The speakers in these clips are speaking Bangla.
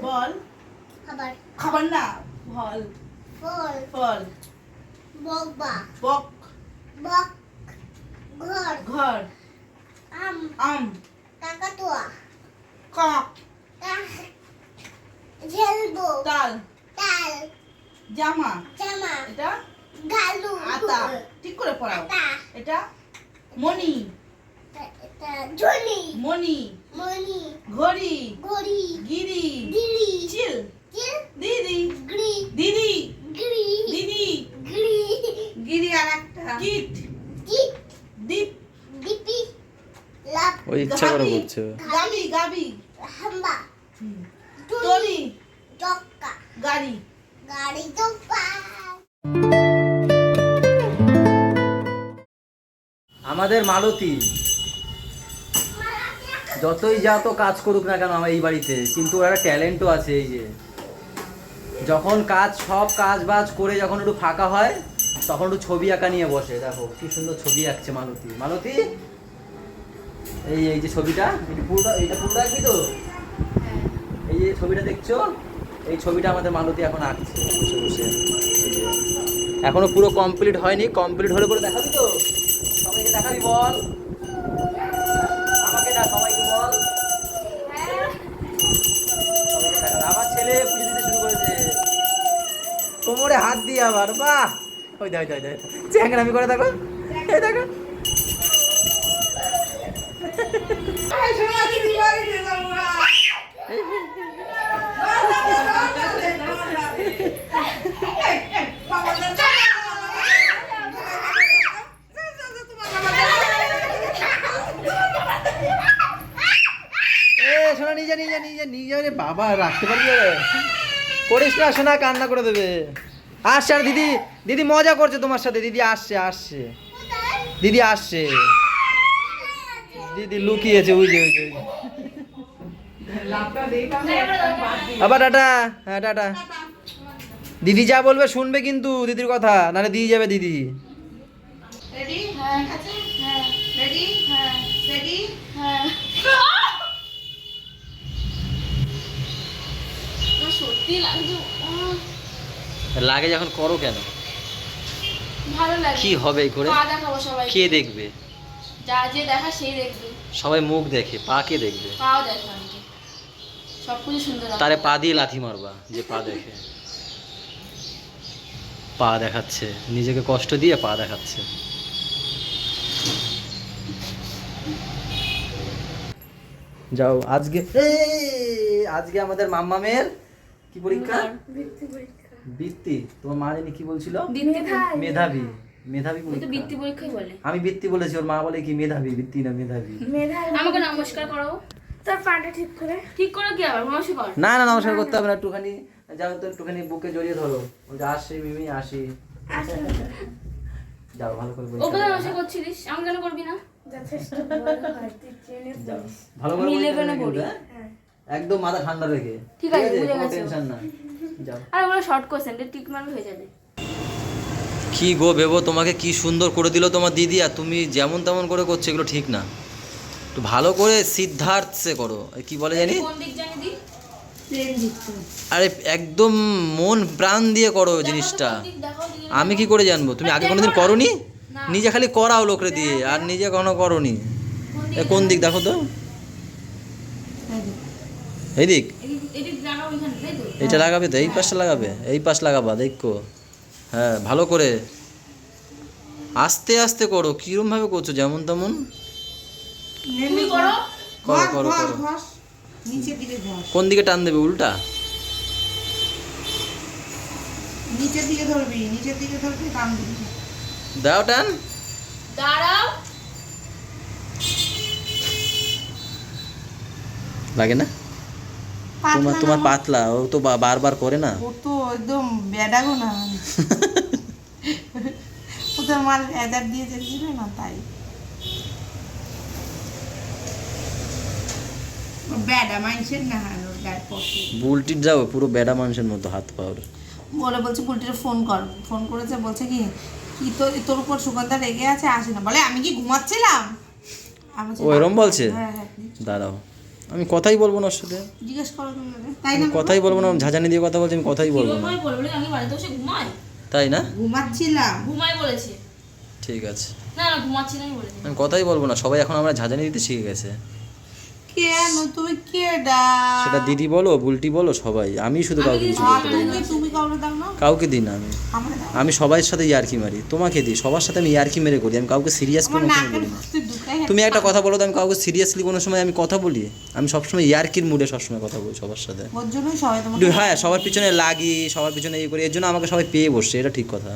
বল খাবার না ফল ফল বক ঘর আম কক তাল জামা এটা আতা ঠিক করে পড়াও এটা মণি মণি ঘড়ি গিরি চিল দিদি দিদি দিদি গিরি আর একটা কিট দীপ ওই ইচ্ছা করে বলছে গাবি টলি গাড়ি আমাদের মালতী যতই যা তো কাজ করুক না কেন আমার এই বাড়িতে, কিন্তু ওর একটা ট্যালেন্টও আছে। এই যে যখন সব কাজ বাজ করে যখন একটু ফাঁকা হয় তখন একটু ছবি আঁকা নিয়ে বসে। দেখো কি সুন্দর ছবি আঁকছে মালতী। এই যে ছবিটা এটা পুরোটা আঁকবি তো? এই যে ছবিটা দেখছো, এই ছবিটা আমাদের মালতী এখন আঁকছে বসে বসে। এখনো পুরো কমপ্লিট হয়নি, কমপ্লিট হলে পরে দেখাবি তো? সবাইকে দেখাবি বল, আমাকে না সবাইকে বল। আমার ছেলে পুজো দিতে শুরু করেছে কোমরে হাত দিয়ে আবার। বাহ, ওই চ্যাংরামি করে দেখো, এই দেখো। শোনা নিজে বাবা রাখতে পারবি? করিস না শোনা, কান্না করে দেবে। আসছে আর দিদি মজা করছে তোমার সাথে। দিদি আসছে দিদি লুকিয়েছে, ওই যে আবার টাটা। হ্যাঁ টাটা। দিদি যা বলবে শুনবে কিন্তু দিদির কথা, নাহলে দিয়ে যাবে দিদি। লাগে যখন করো কেন? ভালো লাগে। কি হবে করে? পা দেখাবো সবাই। কে দেখবে? যে দেখা সেই দেখবে। সবাই মুখ দেখে, পা কে দেখবে? পাও দেখে অনেকে। সবকিছু সুন্দর। তারে পা দিয়ে লাথি মারবা যে পা দেখে। পা দেখাচ্ছে, নিজেকে কষ্ট দিয়ে পা দেখাচ্ছে। যাও আজকে আমাদের মাম্মামের কি পরীক্ষা? বৃত্তি। তোমার মা জানি কি বলছিল? মেধাবী পরীক্ষা। বৃত্তি পরীক্ষাই বলে। আমি বৃত্তি বলেছি, ওর মা বলে কি মেধাবী, বৃত্তি না মেধাবী। আমাকে নমস্কার করাও। তোর পাটা ঠিক করে কি আবার নমস্কার? না নমস্কার করতে হবে না, একটুখানি যাও তো, একটুখানি বুকে জড়িয়ে ধরো। আসি মিমি আসি। যাও ভালো করে বলি। ওকে নমস্কার করছিস, আমি কেন করবি না? যথেষ্ট ভালো করে বলি। একদম মাথা ঠান্ডা রেখে। ঠিক আছে, বুঝে গেছি। টেনশন না। যাও। আর ওগুলো শর্ট কোশ্চেন, টিক মারলে হয়ে যাবে। কি গো ভেবো, তোমাকে কি সুন্দর করে দিল তোমার দিদি, আর তুমি যেমন তেমন করে করছো, এগুলো ঠিক না। একটু ভালো করে সিদ্ধার্থে করো। কি বলে জানি? কোন দিক জানি দি? আরে একদম মন প্রাণ দিয়ে করো জিনিসটা। আমি কি করে জানবো? তুমি আগে কোনোদিন করোনি? নিজে খালি করাও লোকরে দিয়ে, আর নিজে কোনো করোনি। কোন দিক দেখো তো? এই দিক? এটা লাগাবে তো? এই পাশটা লাগাবে? এই পাশ লাগাবা, দেখো। হ্যাঁ ভালো করে আস্তে আস্তে করো। কিরম ভাবে করছো? যেমন তেমন করো। কোন দিকে টান দেবে? উল্টা? নিচের দিকে ধরবি, টান দিবি। দাও টান। দাঁড়াও। লাগে না? তোমার পাতলা, ও তো বারবার করে না। ও তো একদম বেডাগো না। ও তো মাল এদার দিয়ে যেছিল না, তাই বেডা মানুষের না। বুলটির যাও পুরো বেডা মানুষের মতো হাত পাওয়ার। বলছে বুলটির ফোন করেছে, বলছে কি তোর উপর সুগন্ধা রেগে আছে, আসে না। বলে আমি কি ঘুমাচ্ছিলাম? ও এরম বলছে? দাঁড়াও আমি কথাই বলবো না ওর সাথে, জিজ্ঞেস করো তুমি ওদের। তাই না আমি কথাই বলবো না, ঝাঁঝানি দিয়ে কথা বলছি, আমি কথাই বলবো না, ঘুমাই বলবো আমি বাড়িতে বসে ঘুমাই, তাই না? ঘুমাচ্ছিলাম। ঘুমাই বলেছে। ঠিক আছে, না না ঘুমাচ্ছি না আমি বলেছি। আমি কথাই বলবো না, সবাই এখন আমরা ঝাঁঝানি দিতে শিখে গেছে। কেন তুমি কেডা? সেটা দিদি বলো, বুলটি বলো, সবাই, আমি শুধু কাউকে কিছু বলতে পারি না। তুমি কাউকে দাও না? কাউকে দিই না আমি, আমার দাও। আমি সবার সাথে ইয়ার্কি মারি, তোমাকে দিই, সবার সাথে আমি ইয়ার্কি মেরে করি, আমি কাউকে সিরিয়াস আমার কোনো সময় নাকের বলি না। ভিতরে ঢুকাই। তুমি একটা কথা বলো তো, আমি কাউকে সিরিয়াসলি কোনো সময় আমি কথা বলি? আমি সবসময় ইয়ার্কির মুডে সবসময় কথা বলি সবার সাথে। ওর জন্যই সবাই তোমাকে। একটু হ্যাঁ, সবার পিছনে লাগি, সবার পিছনে ইয়ে করি, এর জন্য আমাকে সবাই পেয়ে বসছে, এটা ঠিক কথা।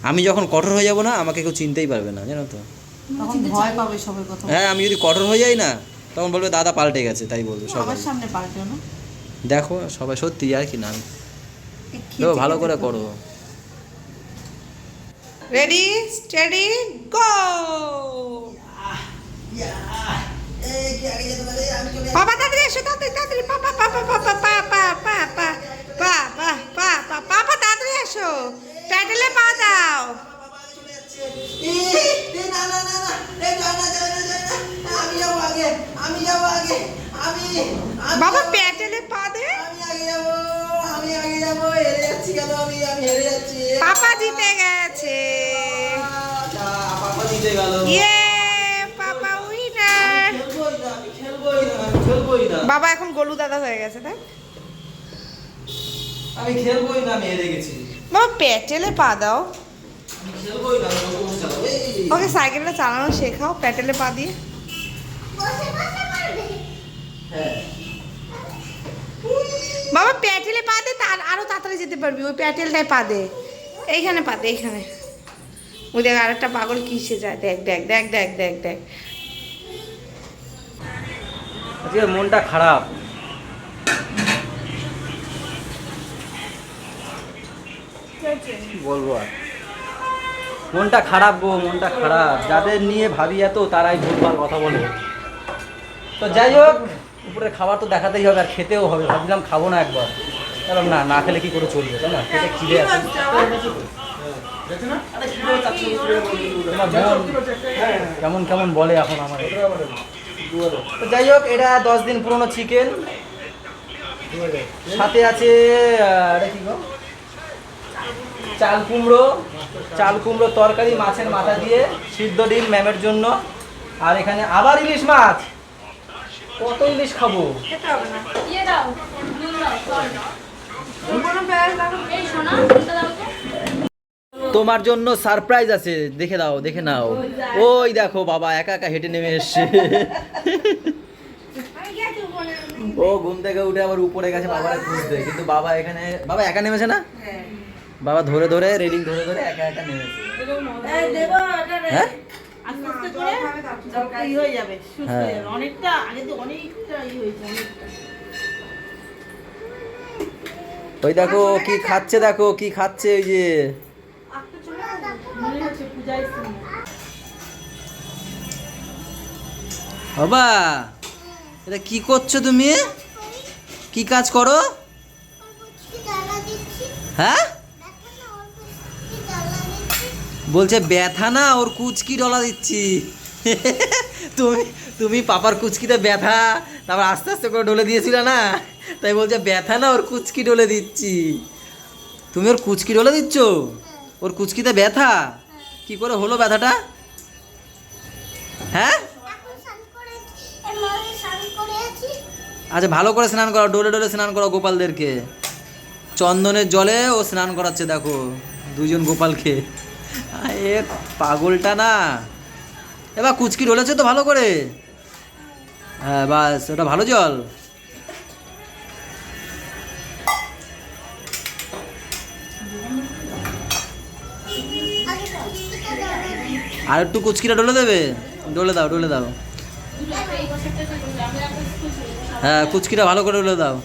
আমি যখন কঠোর হয়ে যাবো না, আমাকে কেউ চিনতেই পারবে না, জানো তো? তখন ভয় পাবে সবাই কথা বলতে। হ্যাঁ, আমি যদি কঠোর হয়ে যাই না, তখন বলবে দাদা পাল্টে গেছে, তাই বলবে সবাই। আমার সামনে পাল্টেও না। দেখো সবাই সত্যি আর কি না, খেতে দেখো ভালো খেতে করে তো। করো। Ready steady go. বাবা তাড়াতাড়ি এসো, তাড়াতাড়ি তাড়াতাড়ি, পাপা পাপা পাপা পাপা পাপা পাপা পাপা পাপা তাড়াতাড়ি এসো, প্যাডেলে পা দাও। বাবা প্যাডেলে পা দে। পাপা জিতে গেছে। ইয়ে পাপা উইনার। বাবা এখন গোলু দাদা হয়ে গেছে, তাই? আমি খেলবোই না, আমি হেরে গেছি। বাবা প্যাটেলে পা দাও। আমি খেলবোই না, ওকে সাইকেলটা চালানো শেখাও প্যাটেলে পা দিয়ে। হ্যাঁ, বাবা প্যাটেলে পা দে, তার আরো তাড়াতাড়ি যেতে পারবি। ওই প্যাটেলটায় পা দে, এইখানে পা দে, এইখানে। ওই দেখ আরেকটা পাগল কিসে যায়, দেখ দেখ দেখ দেখ দেখ দেখ। আজকে মনটা খারাপ। কি বলবো আর, মনটা খারাপ গো, মনটা খারাপ। যাদের নিয়ে ভাবি এত, তারাই ভুলভাল কথা বলে। তো যাই হোক, উপরে খাবার তো দেখাতেই হবে, আর খেতেও হবে। ভাবছিলাম খাবো না একবার, কারণ না না খেলে কি করে চলবে, তাই না? পেটে খিদে আছে। তোমার বোন কেমন কেমন বলে এখন আমার। তো যাই হোক, এটা 10 দিন পুরনো চিকেন, সাথে আছে এটা কি গো, চাল কুমড়ো, চাল কুমড়ো তরকারি, মাছের মাথা দিয়ে, সিদ্ধ ডিম ম্যামের জন্য, আর এখানে আবার ইলিশ মাছ। কত ইলিশ খাবো? ইয়ে দাও, নুন দাও, সর দাও। এই সোনা, নুনটা দাও তো। তোমার জন্য সারপ্রাইজ আছে, দেখে দাও, দেখে নাও। ওই দেখো বাবা একা একা হেঁটে নেমে এসছে। ও ঘুম থেকে উঠে আবার উপরে গেছে বাবারে খুঁজতে, কিন্তু বাবা এখানে, বাবা একা নেমেছে না? বাবা ধরে ধরে রেলিং ধরে ধরে একা একা নেমেছে। হ্যাঁ, ওই দেখো কি খাচ্ছে, দেখো কি খাচ্ছে, ওই যে বাবা। এটা কি করছো তুমি? কি কাজ করো? হ্যাঁ, বলছে ব্যথা না, ওর কুচকি ডলা দিচ্ছি। তুমি তুমি পাপার কুচকিতে ব্যথা, তারপর আস্তে আস্তে করে ডলে দিয়েছিল না, তাই বলছে ব্যথা না, ওর কুচকি ডলে দিচ্ছি। তুমি ওর কুচকি ডলে দিচ্ছ? ওর কুচকিতে ব্যথা? কি করে হলো ব্যথাটা? হ্যাঁ, আচ্ছা ভালো করে স্নান করো, ডোলে ডোলে স্নান করো গোপালদেরকে। চন্দনের জলে ও স্নান করাচ্ছে, দেখো দুজন গোপালকে। এ পাগলটা না। এবার কুচকি ডলেছে তো ভালো করে? হ্যাঁ বাস, ওটা ভালো জল। আর একটু কুচকিটা ডলে দেবে, ডলে দাও, ডলে দাও। হ্যাঁ কুচকিটা ভালো করে ডলে দাও।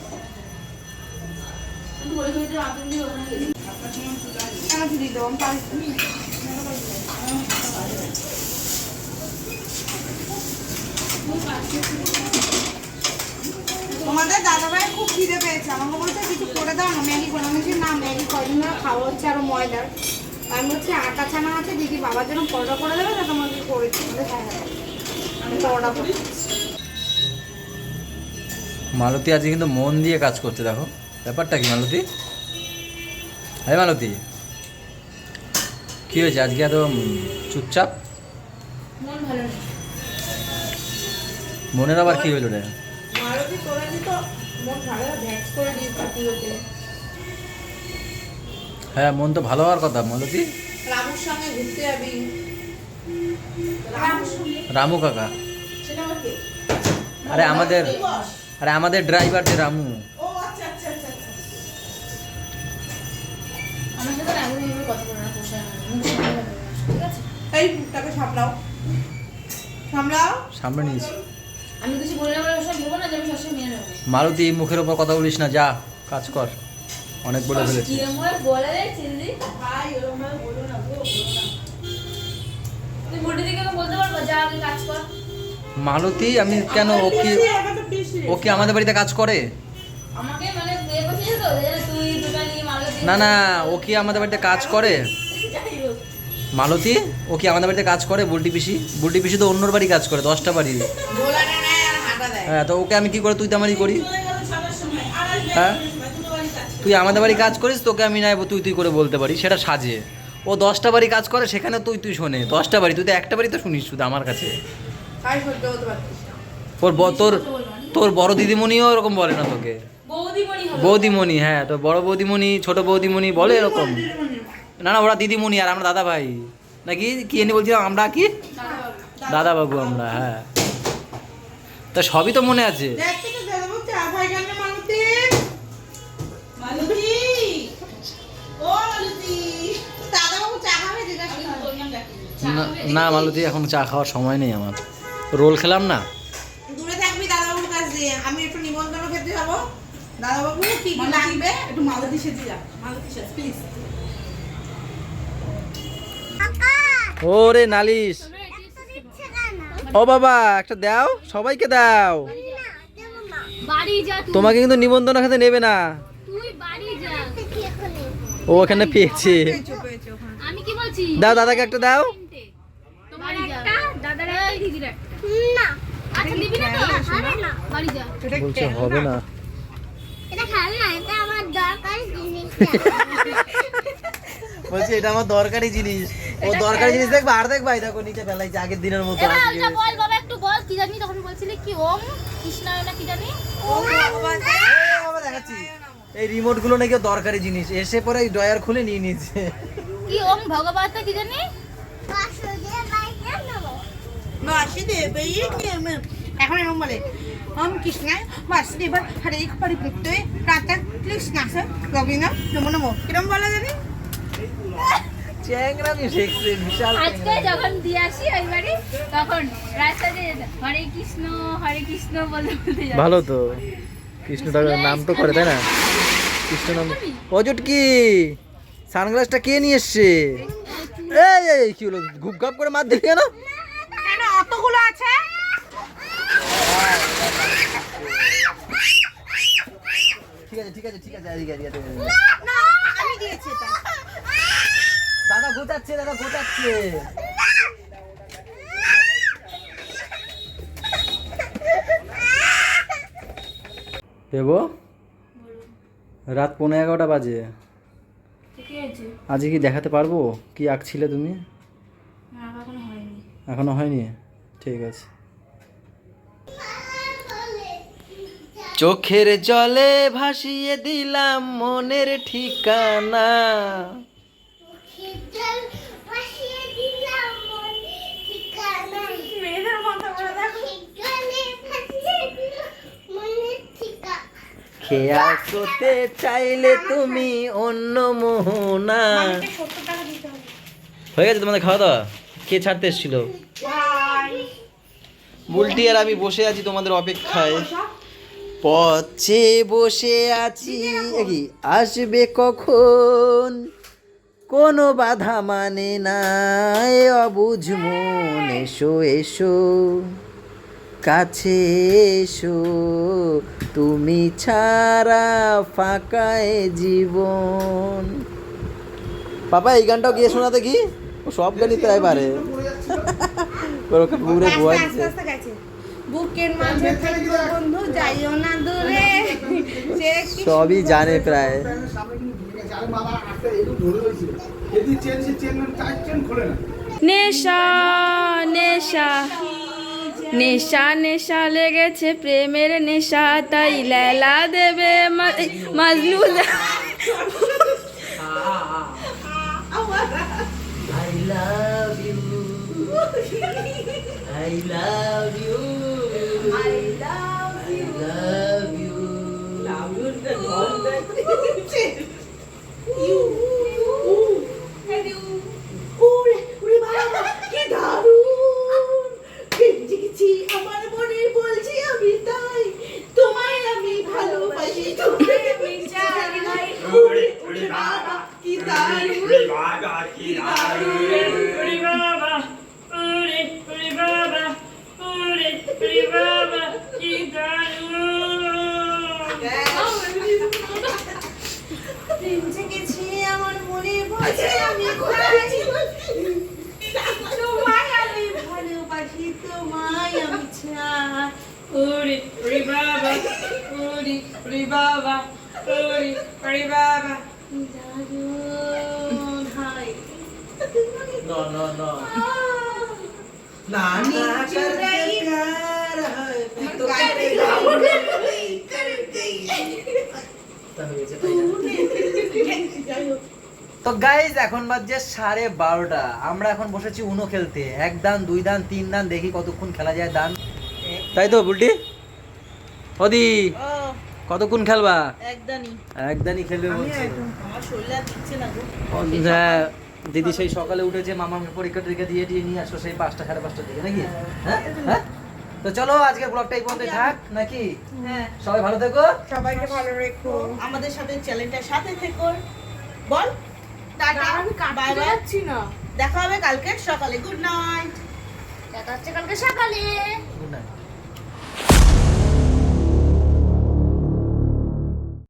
তোমাদের দাদাভাই খুব খিদে পেয়েছে, আমাকে বলছে কিছু করে দাও না, ম্যাগি করে। আমি বলছি না, ম্যাগি কদিন ধরে খাওয়া হচ্ছে আরো ময়দার। আমি বলছি আটা ছানা আছে, দিদি বাবার জন্য পরোটা করে দেবে, তা তোমাকে করেছি। আমি পরোটা করি। মালতী আজকে কিন্তু মন দিয়ে কাজ করছে, দেখো ব্যাপারটা কি মালতী? আরে মালতী, কি হয়েছে আজকে এত চুপচাপ? মন ভালো নেই। মনের আবার কি হলো রে? মারুতি তোরা নি তো মন ভালো ভ্যাক্স করে দিয়েছে পুরোতে। হ্যাঁ, মন তো ভালো হওয়ার কথা মালতী। রামুর সঙ্গে ঘুরতে যাবি। রামু কাকা? সেটা আমার কে? আরে আমাদের ড্রাইভার যে রামু। ও আচ্ছা আচ্ছা আচ্ছা আচ্ছা। আমার সাথে এমন এইভাবে কথা বলে না, পোষায় না, মুখ সামলে কথা বলে না, ঠিক আছে? এই মুখটাকে সামলাও, সামলাও। সামনে নিয়েছি। আমি কিছু বলে না বলে ওসব ভেবো না যে আমি সবসময় মেনে নেবো। মালতী, মুখের ওপর কথা বলিস না, যা কাজ কর, অনেক বলে ফেলেছি। কিরম করে বলে রে চিল্লি? ভাই ওরকম ভাবে বলো না গো, বলো না। তুই বুড়ি দিকে বলতে পারবো যা আগে কাজ কর। মালতী, আমি কেন? ও কি আমাদের বাড়িতে কাজ করে? আমাকে মানে বিয়ে করছিস তো যে তুই দুটা নিয়ে মারলো দিয়ে। না না, ও কি আমাদের বাড়িতে কাজ করে? যাই হোক। মালতী, ও কি আমাদের বাড়িতে কাজ করে? বুলটি পিসি তো অন্যর বাড়ি কাজ করে, 10টা বাড়ি। গোলাটা নেয় আর হাঁটা দেয়। হ্যাঁ, তো ওকে আমি কি করে তুই তামারি করি? চলে গেল 6টার সময় আর আসবে হ্যাঁ? দুটো বাড়ি কাজ। তুই আমাদের বাড়ি কাজ করিস, তোকে আমি নাই তুই করে বলতে পারি, সেটা সাজে। ও 10টা বাড়ি কাজ করে, সেখানে তুই শোনে 10টা বাড়ি, তুই তো একটা বাড়ি তো শুনিস শুধু আমার কাছে। তাই সহ্য হতে পারছিস না। তোর বড় দিদিমণিও এরকম বলে না তোকে? বৌদিমণি হবে। বৌদিমণি, হ্যাঁ, তো বড় বৌদিমণি ছোট বৌদিমণি বলে এরকম? না না, ওরা দিদিমণি আর আমরা দাদা ভাই নাকি কি এনে বলছিলাম আমরা, কি দাদা বাবু আমরা। হ্যাঁ, তা সবই তো মনে আছে। দেখ থেকে দাদা বাবু চা খাই কেন মালতী? মালতী, ও মালতী, দাদা বাবু চা খাবে যেটা না মালতী, এখন চা খাওয়ার সময় নেই আমার, রোল খেলাম না। দূরে থাকবি দাদা বাবুর কাছ দিয়ে। আমি একটু নিমন্ত্রণ খেতে যাবো। দাদা বাবু কি কি লাগবে একটু মালতী সেজে যা। মালতী সেজ প্লিজ। ওরে নালিশ, ও বাবা একটা দাও, সবাইকে দাও। বাড়ি যা তুই। তোমাকে কিন্তু নিমন্ত্রণ খেতে নেবে না। তুই বাড়ি যা। ও ওখানে পেয়েছে। আমি কি বলছি? দাও, দাদাকে একটা দাও। তোমার একটা দাদার একটা দিদির একটা। না। আচ্ছা দিবি না তো? হবে না। বাড়ি যা। বলছে হবে না। এটা খাবে না, এটা আমার দরকারি জিনিস। বলছে এটা আমার দরকারি জিনিস। ও দরকারি জিনিস দেখবা আর দেখবা, এই দেখো নিচে ফেলাইছে আগের দিনের মতো। এবার আজকে ওটা বল বাবা, একটু বল কি জানি তখন বলছিলি কি ওম কৃষ্ণায় না কি জানি? বাবা দেখাচ্ছি, এই রিমোট গুলো নাকি ওর দরকারি জিনিস, এসে পরে এই ড্রয়ার খুলে নিয়ে নিয়েছে। কি ওম ভগবত কি জানি? বাসুদেব বাইকে নেবো। বাসুদেবাই এখন এরকম বলে ওম কৃষ্ণায় বাসুদেব হরে পরিবৃত্তে প্রাতঃ কৃষ্ণাস গোবিন্দ নমো নমো। কিরম বলা জানি? চ্যাংরামি শিখছে বিশাল। আজকে যখন দিয়ে আসি ওই বাড়ি তখন রাস্তা দিয়ে যেত হরে কৃষ্ণ বলতে বলতে যাবে। ভালো তো, কৃষ্ণ ঠাকুরের নাম তো করে, তাই না? কৃষ্ণ নাম। ও জুটকি, সানগ্লাসটা কে নিয়ে এসছে? এই কি হলো, গুপগাপ করে মার দিলি কেন? কেন অতগুলো আছে? ঠিক আছে এদিকে। না আমি দিয়েছি এটা। দাদা গোটাচ্ছে। দেবো, রাত 11:15 বাজে। ঠিকই আছে। আজকে কি দেখাতে পারবো কি আঁকছিলে তুমি? না এখনো হয়নি। এখনো হয়নি, ঠিক আছে। চোখের জলে ভাসিয়ে দিলাম মনের ঠিকানা। খিচল ভাসিয়ে দিলাম মন ঠিকানা। মেয়েদের মতো করে দেখো। খিচলে ভাসিয়ে দিলাম মনের ঠিকানা। খেয়াল করতে চাইলে তুমি অন্য মোহনা। আমাকে 70 টাকা দিতে হবে। হয়ে গেছে তোমাদের খাওয়া দাওয়া? কে ছাড়তে এসেছিল? ভাই বুলটি আর আমি বসে আছি তোমাদের অপেক্ষায়, পথে বসে আছি। কি আসবে কখন, কোনো বাধা মানে না, এ অবুঝ মন এসো কাছে এসো, তুমি ছাড়া ফাঁকায় জীবন। বাবা এই গানটাও গিয়ে শোনা দেখি, ও সব গানই প্রায় পারে। ওকে পুরো গোয়া আস্তে আস্তে গেছে। বুকের মাঝে থেকো বন্ধু যাইও না দূরে সে কি সবই জানে প্রায়। নেশা নেশা নেশা নেশা লেগেছে প্রেমের নেশা তাই লেলা দেবে মাজনু I love you. I love you. I love you. আমার মনে বলছি আমি তাই তোমায় আমি ভালোবাসি তোমায় আমি চাই উড়ে উড়ে বাবা কি দারুণ প্রেমে গেছি আমার মনে বলছে আমি কোথায় তোমায় আমি ভালোবাসি তোমায় আমি চাই উড়ে উড়ে বাবা উড়ে উড়ে বাবা উড়ে উড়ে বাবা দারুণ হাই No, no, no. नानी चुराई प्यार है तो कर गई তো গাইজ এখন বাজছে 12:30। আমরা এখন বসেছি উনো খেলতে, 1 দান 2 দান 3 দান, দেখি কতক্ষণ খেলা যায় দান, তাই তো বুলটি? ওদি কতক্ষণ খেলবা? একদানই খেলবে বলছে। আমার শরীরে আর দিচ্ছে না গো হ্যাঁ, দিদি সেই সকালে উঠেছে, মামার পরীক্ষা টরীক্ষা দিয়ে নিয়ে আসো সেই 5টা 5:30টার দিকে নাকি? হ্যাঁ হ্যাঁ, তো চলো আজকের ব্লগটা এই পর্যন্তই থাক নাকি? হ্যাঁ সবাই ভালো থেকো, সবাইকে ভালো রেখো, আমাদের সাথে চ্যানেলটার সাথে থেকো। বল টাটা, বাই বাই, না দেখা হবে কালকে সকালে। Good night. দেখা হচ্ছে কালকে সকালে। Good night.